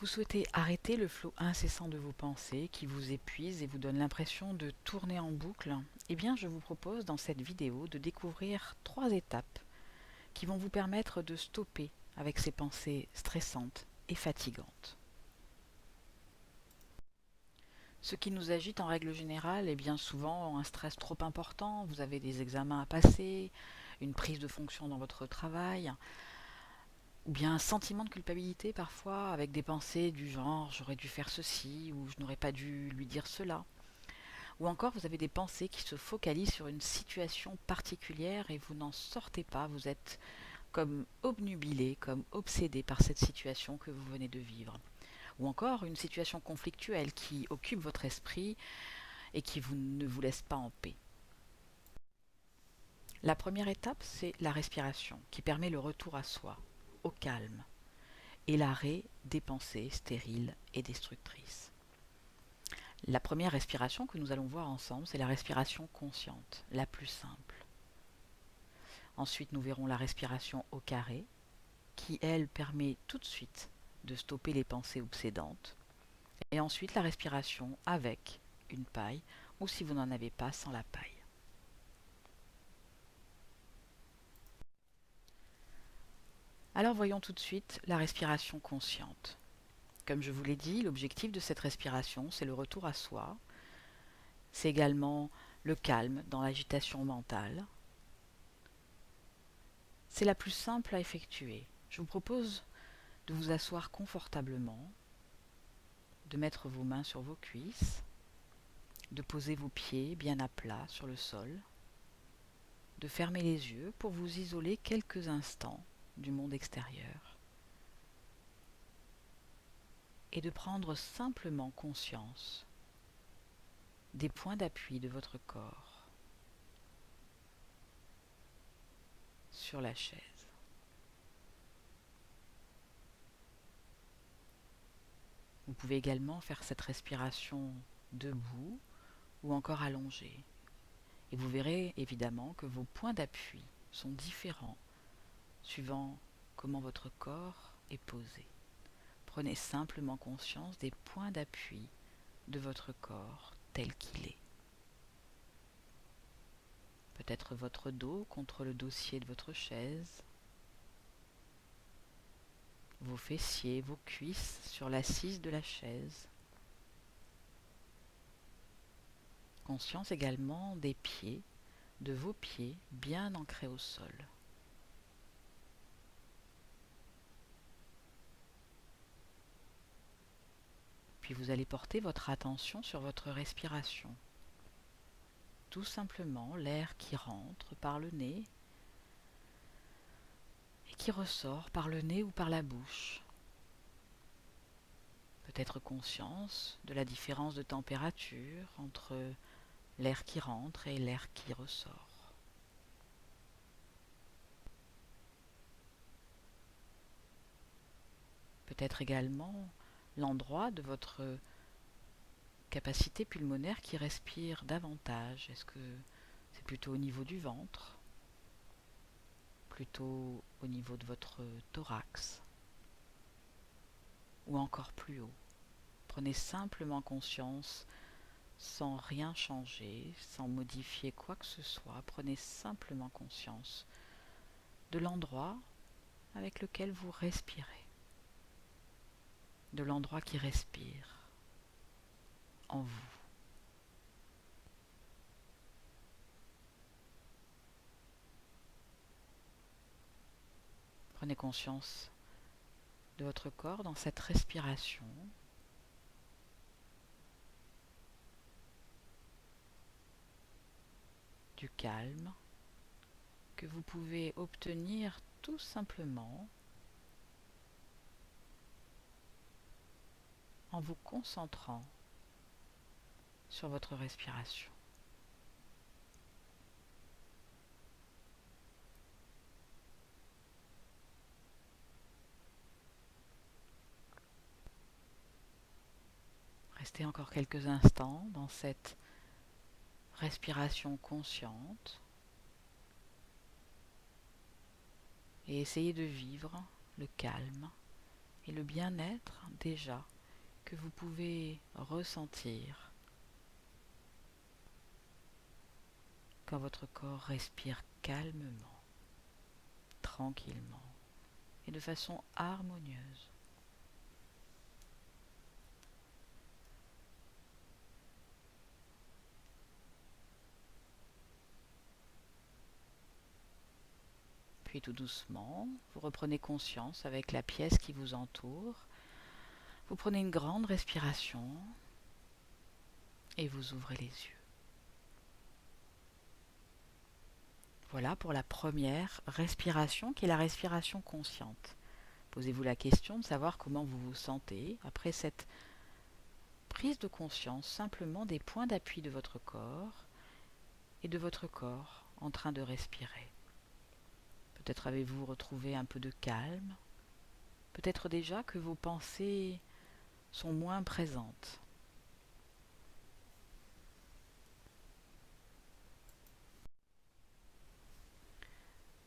Vous souhaitez arrêter le flot incessant de vos pensées qui vous épuise et vous donne l'impression de tourner en boucle? Eh bien, je vous propose dans cette vidéo de découvrir 3 étapes qui vont vous permettre de stopper avec ces pensées stressantes et fatigantes. Ce qui nous agite en règle générale est bien souvent un stress trop important. Vous avez des examens à passer, une prise de fonction dans votre travail, ou bien un sentiment de culpabilité parfois avec des pensées du genre j'aurais dû faire ceci ou je n'aurais pas dû lui dire cela. Ou encore vous avez des pensées qui se focalisent sur une situation particulière et vous n'en sortez pas, vous êtes comme obnubilé, comme obsédé par cette situation que vous venez de vivre. Ou encore une situation conflictuelle qui occupe votre esprit et qui ne vous laisse pas en paix. La première étape, c'est la respiration qui permet le retour à soi, au calme, et l'arrêt des pensées stériles et destructrices. La première respiration que nous allons voir ensemble, c'est la respiration consciente, la plus simple. Ensuite, nous verrons la respiration au carré, qui, elle, permet tout de suite de stopper les pensées obsédantes. Et ensuite, la respiration avec une paille, ou si vous n'en avez pas, sans la paille. Alors voyons tout de suite la respiration consciente. Comme je vous l'ai dit, l'objectif de cette respiration, c'est le retour à soi. C'est également le calme dans l'agitation mentale. C'est la plus simple à effectuer. Je vous propose de vous asseoir confortablement, de mettre vos mains sur vos cuisses, de poser vos pieds bien à plat sur le sol, de fermer les yeux pour vous isoler quelques instants du monde extérieur et de prendre simplement conscience des points d'appui de votre corps sur la chaise. Vous pouvez également faire cette respiration debout ou encore allongé. Et vous verrez évidemment que vos points d'appui sont différents suivant comment votre corps est posé. Prenez simplement conscience des points d'appui de votre corps tel qu'il est. Peut-être votre dos contre le dossier de votre chaise, vos fessiers, vos cuisses sur l'assise de la chaise. Conscience également des pieds, de vos pieds bien ancrés au sol. Puis vous allez porter votre attention sur votre respiration. Tout simplement l'air qui rentre par le nez et qui ressort par le nez ou par la bouche. Peut-être conscience de la différence de température entre l'air qui rentre et l'air qui ressort. Peut-être également l'endroit de votre capacité pulmonaire qui respire davantage. Est-ce que c'est plutôt au niveau du ventre, plutôt au niveau de votre thorax ou encore plus haut? Prenez simplement conscience sans rien changer, sans modifier quoi que ce soit. Prenez simplement conscience de l'endroit avec lequel vous respirez, de l'endroit qui respire en vous. Prenez conscience de votre corps dans cette respiration. Du calme que vous pouvez obtenir tout simplement en vous concentrant sur votre respiration. Restez encore quelques instants dans cette respiration consciente et essayez de vivre le calme et le bien-être déjà que vous pouvez ressentir quand votre corps respire calmement, tranquillement et de façon harmonieuse. Puis tout doucement, vous reprenez conscience avec la pièce qui vous entoure. Vous prenez une grande respiration et vous ouvrez les yeux. Voilà pour la première respiration qui est la respiration consciente. Posez-vous la question de savoir comment vous vous sentez après cette prise de conscience simplement des points d'appui de votre corps et de votre corps en train de respirer. Peut-être avez-vous retrouvé un peu de calme, peut-être déjà que vos pensées sont moins présentes.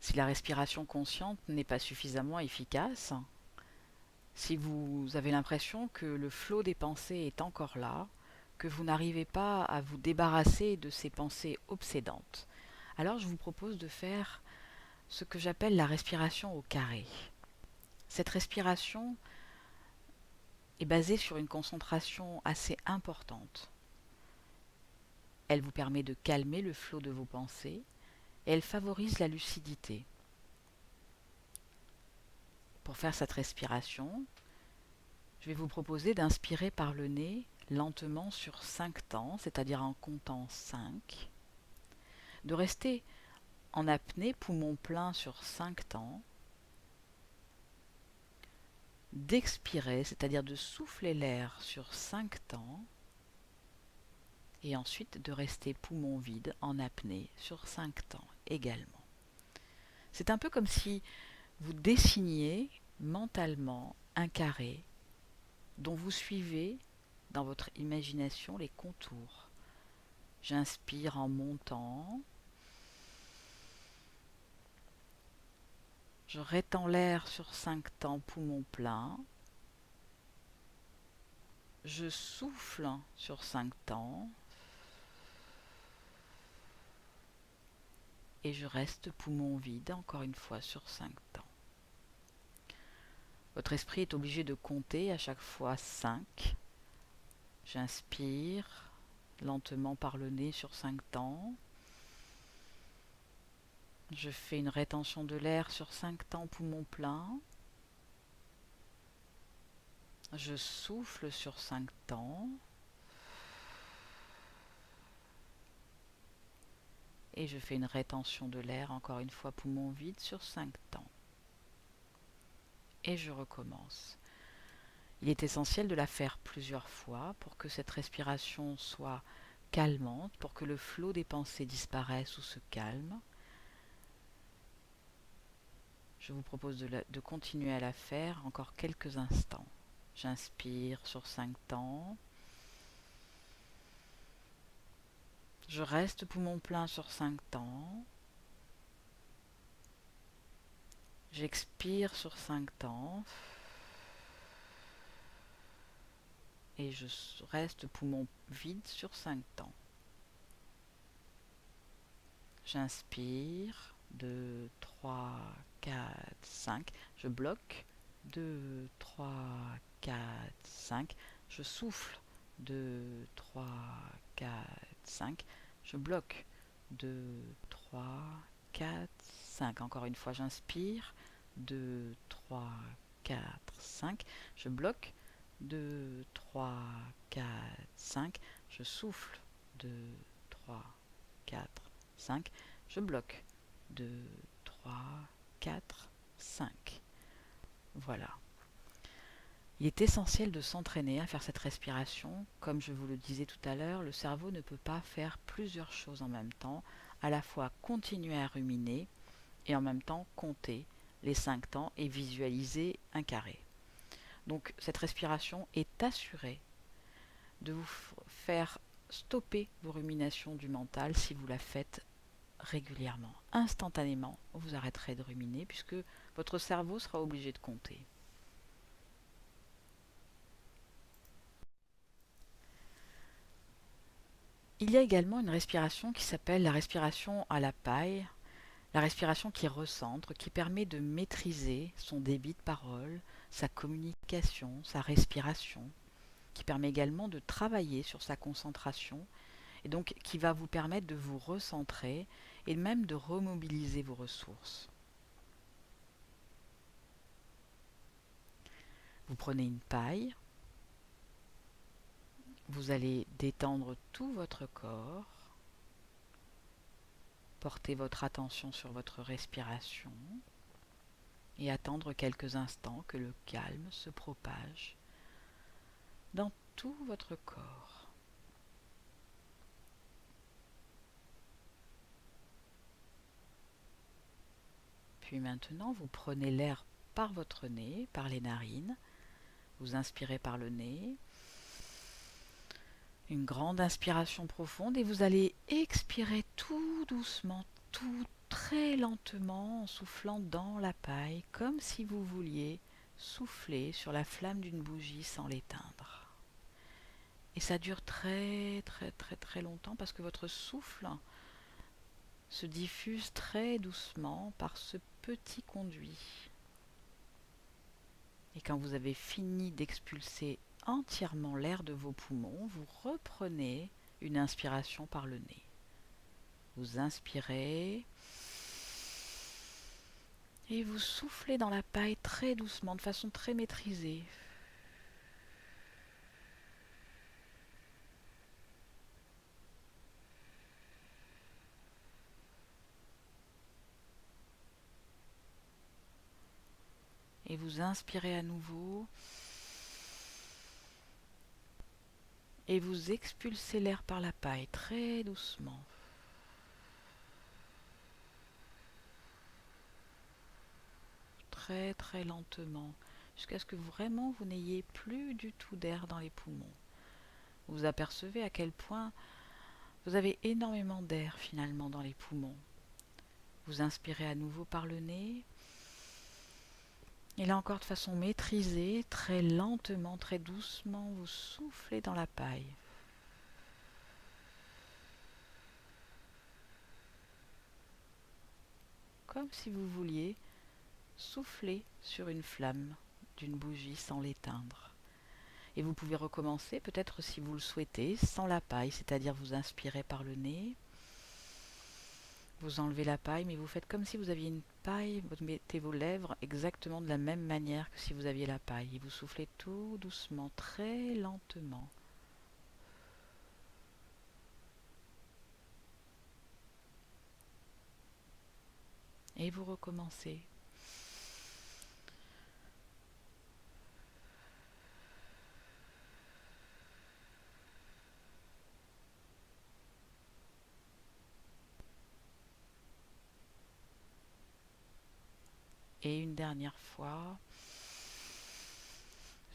Si la respiration consciente n'est pas suffisamment efficace, si vous avez l'impression que le flot des pensées est encore là, que vous n'arrivez pas à vous débarrasser de ces pensées obsédantes, alors je vous propose de faire ce que j'appelle la respiration au carré. Cette respiration est basée sur une concentration assez importante. Elle vous permet de calmer le flot de vos pensées et elle favorise la lucidité. Pour faire cette respiration, je vais vous proposer d'inspirer par le nez lentement sur 5 temps, c'est-à-dire en comptant 5, de rester en apnée poumon plein sur 5 temps, d'expirer, c'est-à-dire de souffler l'air sur 5 temps, et ensuite de rester poumon vide en apnée sur 5 temps également. C'est un peu comme si vous dessiniez mentalement un carré dont vous suivez dans votre imagination les contours. J'inspire en montant, je rétends l'air sur 5 temps poumon plein, je souffle sur 5 temps et je reste poumon vide encore une fois sur 5 temps. Votre esprit est obligé de compter à chaque fois 5. J'inspire lentement par le nez sur 5 temps. Je fais une rétention de l'air sur 5 temps poumon plein. Je souffle sur 5 temps. Et je fais une rétention de l'air encore une fois poumon vide sur 5 temps. Et je recommence. Il est essentiel de la faire plusieurs fois pour que cette respiration soit calmante, pour que le flot des pensées disparaisse ou se calme. Je vous propose de continuer à la faire encore quelques instants. J'inspire sur 5 temps. Je reste poumon plein sur 5 temps. J'expire sur 5 temps. Et je reste poumon vide sur 5 temps. J'inspire, 2, 3, 4, 5. Je bloque, 2, 3, 4, 5. Je souffle, 2, 3, 4, 5. Je bloque, 2, 3, 4, 5. Encore une fois, j'inspire, 2, 3, 4, 5. Je bloque, 2, 3, 4, 5. Je souffle, 2, 3, 4, 5. Je bloque, 2, 3, 4, 5. Voilà. Il est essentiel de s'entraîner à faire cette respiration. Comme je vous le disais tout à l'heure, le cerveau ne peut pas faire plusieurs choses en même temps, à la fois continuer à ruminer et en même temps compter les 5 temps et visualiser un carré. Donc cette respiration est assurée de vous faire stopper vos ruminations du mental si vous la faites régulièrement. Instantanément, vous arrêterez de ruminer puisque votre cerveau sera obligé de compter. Il y a également une respiration qui s'appelle la respiration à la paille, la respiration qui recentre, qui permet de maîtriser son débit de parole, sa communication, sa respiration, qui permet également de travailler sur sa concentration et donc qui va vous permettre de vous recentrer et même de remobiliser vos ressources. Vous prenez une paille, vous allez détendre tout votre corps, porter votre attention sur votre respiration et attendre quelques instants que le calme se propage dans tout votre corps. Puis maintenant, vous prenez l'air par votre nez, par les narines. Vous inspirez par le nez. Une grande inspiration profonde et vous allez expirer tout doucement, tout très lentement en soufflant dans la paille, comme si vous vouliez souffler sur la flamme d'une bougie sans l'éteindre. Et ça dure très très très très longtemps parce que votre souffle se diffuse très doucement par ce petit conduit. Et quand vous avez fini d'expulser entièrement l'air de vos poumons, vous reprenez une inspiration par le nez. Vous inspirez et vous soufflez dans la paille très doucement, de façon très maîtrisée. Et vous inspirez à nouveau. Et vous expulsez l'air par la paille très doucement. Très très lentement. Jusqu'à ce que vraiment vous n'ayez plus du tout d'air dans les poumons. Vous apercevez à quel point vous avez énormément d'air finalement dans les poumons. Vous inspirez à nouveau par le nez. Et là encore de façon maîtrisée, très lentement, très doucement, vous soufflez dans la paille. Comme si vous vouliez souffler sur une flamme d'une bougie sans l'éteindre. Et vous pouvez recommencer, peut-être si vous le souhaitez, sans la paille, c'est-à-dire vous inspirez par le nez, vous enlevez la paille, mais vous faites comme si vous aviez une paille, vous mettez vos lèvres exactement de la même manière que si vous aviez la paille. Et vous soufflez tout doucement, très lentement. Et vous recommencez. Et une dernière fois,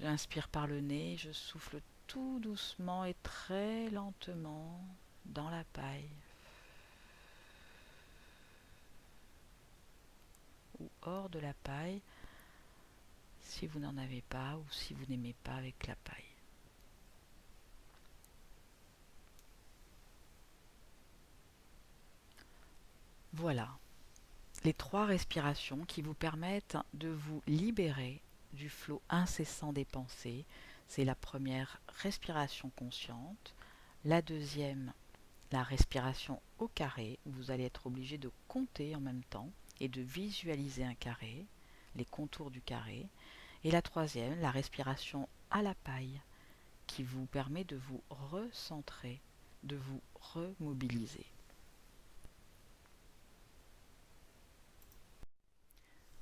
j'inspire par le nez, je souffle tout doucement et très lentement dans la paille ou hors de la paille si vous n'en avez pas ou si vous n'aimez pas avec la paille. Voilà les 3 respirations qui vous permettent de vous libérer du flot incessant des pensées. C'est la première respiration consciente, la deuxième la respiration au carré, où vous allez être obligé de compter en même temps et de visualiser un carré, les contours du carré. Et la troisième, la respiration à la paille, qui vous permet de vous recentrer, de vous remobiliser.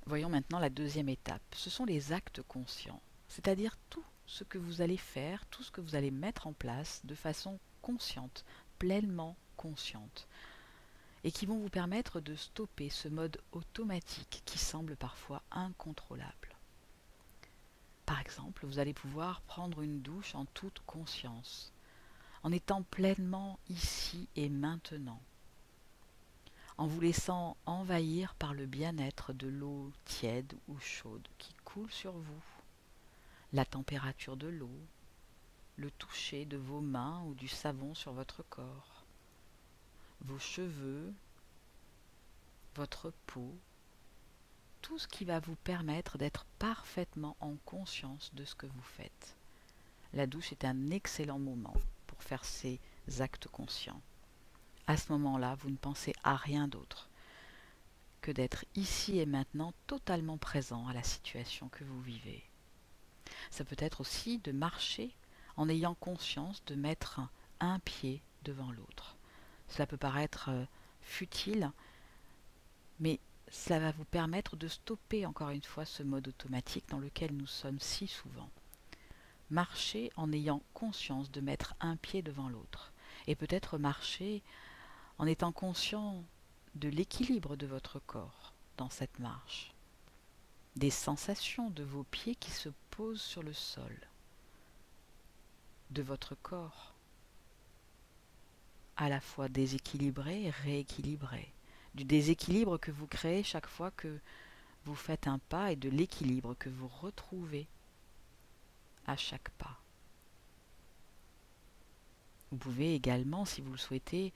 Voyons maintenant la deuxième étape. Ce sont les actes conscients, c'est-à-dire tout ce que vous allez faire, tout ce que vous allez mettre en place de façon consciente, pleinement consciente, et qui vont vous permettre de stopper ce mode automatique qui semble parfois incontrôlable. Par exemple, vous allez pouvoir prendre une douche en toute conscience, en étant pleinement ici et maintenant, en vous laissant envahir par le bien-être de l'eau tiède ou chaude qui coule sur vous, la température de l'eau, le toucher de vos mains ou du savon sur votre corps, vos cheveux, votre peau, tout ce qui va vous permettre d'être parfaitement en conscience de ce que vous faites. La douche est un excellent moment pour faire ces actes conscients. À ce moment-là, vous ne pensez à rien d'autre que d'être ici et maintenant totalement présent à la situation que vous vivez. Ça peut être aussi de marcher en ayant conscience de mettre un pied devant l'autre. Cela peut paraître futile, mais cela va vous permettre de stopper encore une fois ce mode automatique dans lequel nous sommes si souvent. Marcher en ayant conscience de mettre un pied devant l'autre. Et peut-être marcher en étant conscient de l'équilibre de votre corps dans cette marche, des sensations de vos pieds qui se posent sur le sol, de votre corps, à la fois déséquilibré et rééquilibré, du déséquilibre que vous créez chaque fois que vous faites un pas et de l'équilibre que vous retrouvez à chaque pas. Vous pouvez également, si vous le souhaitez,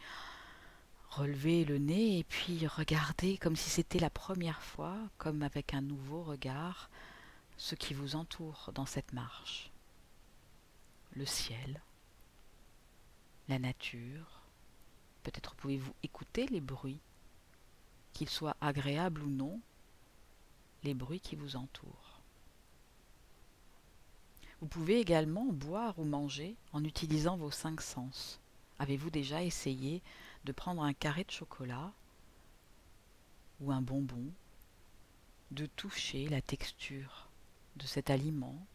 relever le nez et puis regarder comme si c'était la première fois, comme avec un nouveau regard, ce qui vous entoure dans cette marche. Le ciel, la nature, peut-être pouvez-vous écouter les bruits, qu'ils soient agréables ou non, les bruits qui vous entourent. Vous pouvez également boire ou manger en utilisant vos 5 sens. Avez-vous déjà essayé de prendre un carré de chocolat ou un bonbon, de toucher la texture de cet aliment,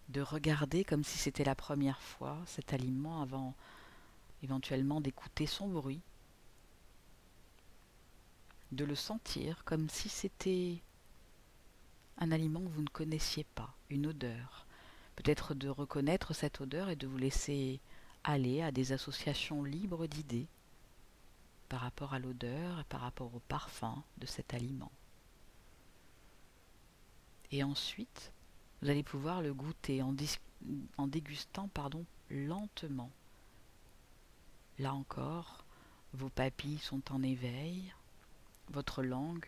de regarder comme si c'était la première fois cet aliment avant éventuellement d'écouter son bruit, de le sentir comme si c'était un aliment que vous ne connaissiez pas, une odeur. Peut-être de reconnaître cette odeur et de vous laisser aller à des associations libres d'idées par rapport à l'odeur et par rapport au parfum de cet aliment. Et ensuite, vous allez pouvoir le goûter en dégustant lentement. Là encore, vos papilles sont en éveil, votre langue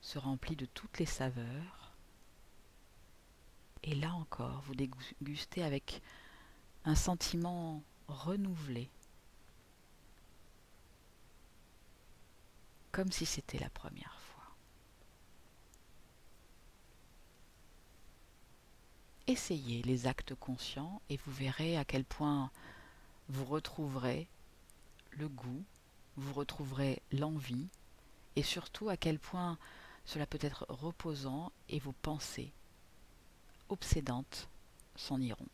se remplit de toutes les saveurs. Et là encore, vous dégustez avec un sentiment renouvelé, comme si c'était la première fois. Essayez les actes conscients et vous verrez à quel point vous retrouverez le goût, vous retrouverez l'envie et surtout à quel point cela peut être reposant et vos pensées obsédantes s'en iront.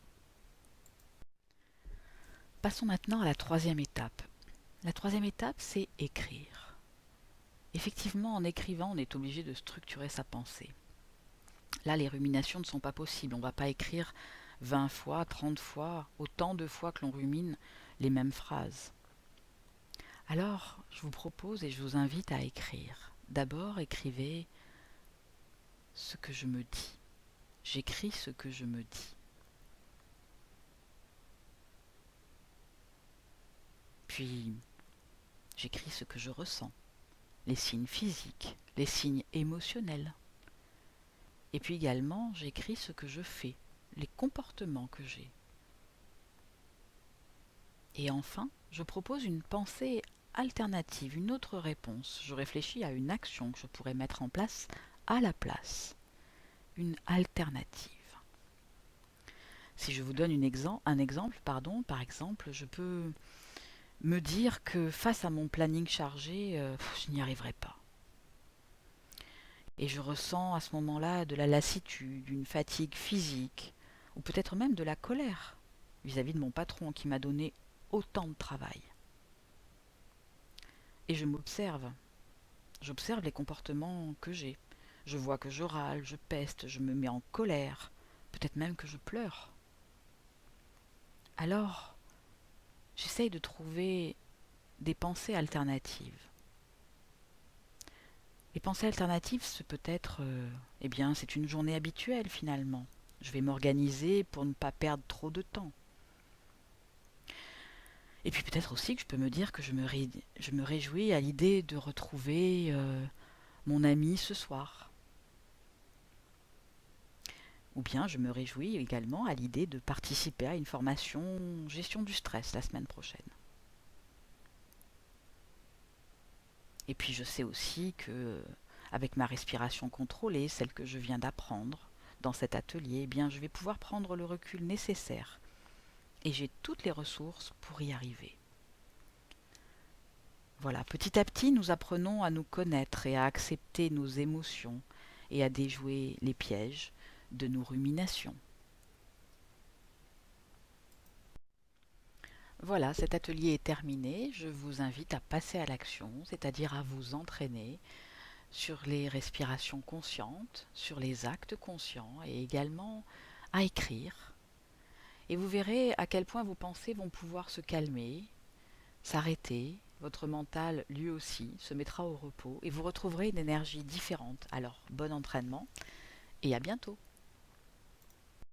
Passons maintenant à la troisième étape. La troisième étape, c'est écrire. Effectivement, en écrivant, on est obligé de structurer sa pensée. Là, les ruminations ne sont pas possibles. On ne va pas écrire 20 fois, 30 fois, autant de fois que l'on rumine les mêmes phrases. Alors, je vous propose et je vous invite à écrire. D'abord, écrivez ce que je me dis. J'écris ce que je me dis. Puis, j'écris ce que je ressens. Les signes physiques, les signes émotionnels. Et puis également, j'écris ce que je fais, les comportements que j'ai. Et enfin, je propose une pensée alternative, une autre réponse. Je réfléchis à une action que je pourrais mettre en place à la place. Une alternative. Si je vous donne un exemple, par exemple, je peux me dire que face à mon planning chargé, je n'y arriverai pas. Et je ressens à ce moment-là de la lassitude, une fatigue physique, ou peut-être même de la colère vis-à-vis de mon patron qui m'a donné autant de travail. Et je m'observe. J'observe les comportements que j'ai. Je vois que je râle, je peste, je me mets en colère, peut-être même que je pleure. Alors, j'essaye de trouver des pensées alternatives. Les pensées alternatives, c'est peut-être, c'est une journée habituelle finalement. Je vais m'organiser pour ne pas perdre trop de temps. Et puis peut-être aussi que je peux me dire que je me réjouis à l'idée de retrouver mon ami ce soir. Ou bien je me réjouis également à l'idée de participer à une formation gestion du stress la semaine prochaine. Et puis je sais aussi que avec ma respiration contrôlée, celle que je viens d'apprendre dans cet atelier, eh bien je vais pouvoir prendre le recul nécessaire et j'ai toutes les ressources pour y arriver. Voilà, petit à petit, nous apprenons à nous connaître et à accepter nos émotions et à déjouer les pièges de nos ruminations. Voilà, cet atelier est terminé. Je vous invite à passer à l'action, c'est-à-dire à vous entraîner sur les respirations conscientes, sur les actes conscients et également à écrire. Et vous verrez à quel point vos pensées vont pouvoir se calmer, s'arrêter. Votre mental, lui aussi, se mettra au repos et vous retrouverez une énergie différente. Alors, bon entraînement et à bientôt.